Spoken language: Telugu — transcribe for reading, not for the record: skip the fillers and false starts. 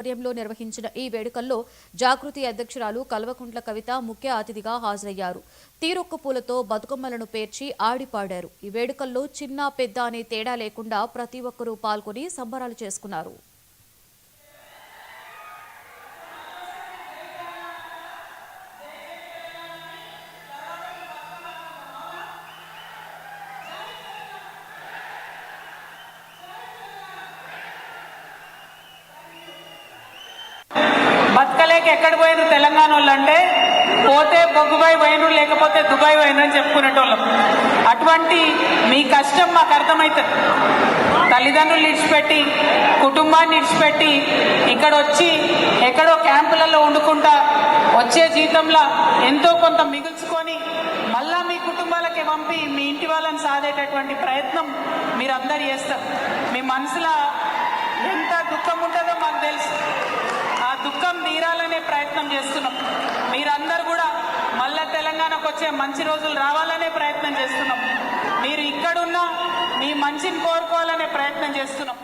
ఆధ్వర్యంలో నిర్వహించిన ఈ వేడుకల్లో జాగృతి అధ్యక్షురాలు కల్వకుంట్ల కవిత ముఖ్య అతిథిగా హాజరయ్యారు. తీరొక్క పూలతో బతుకమ్మలను పేర్చి ఆడిపాడారు. ఈ వేడుకల్లో చిన్న పెద్ద అనే తేడా లేకుండా ప్రతి ఒక్కరూ పాల్గొని సంబరాలు చేసుకున్నారు. బతకలేక ఎక్కడ పోయినారు తెలంగాణ వాళ్ళు అంటే పోతే బొగ్గుబాయి పోయినరు లేకపోతే దుబాయ్ పోయినరు అని చెప్పుకునేటోళ్ళం. అటువంటి మీ కష్టం మాకు అర్థమవుతుంది. తల్లిదండ్రులు విడిచిపెట్టి కుటుంబాన్ని విడిచిపెట్టి ఇక్కడ వచ్చి ఎక్కడో క్యాంపులలో వండుకుంటా వచ్చే జీతంలో ఎంతో కొంత మిగుల్చుకొని మళ్ళా మీ కుటుంబాలకి పంపి మీ ఇంటి వాళ్ళని సాధేటటువంటి ప్రయత్నం మీరందరూ చేస్తారు. మీ మనసులో ఎంత దుఃఖం ఉంటుందో మాకు తెలుసు. ఆ దుఃఖం తీరాలనే ప్రయత్నం చేస్తున్నాం. మీరందరూ కూడా మళ్ళా తెలంగాణకు వచ్చే మంచి రోజులు రావాలనే ప్రయత్నం చేస్తున్నాం. మీరు ఇక్కడున్నా మీ మంచిని కోరుకోవాలనే ప్రయత్నం చేస్తున్నాం.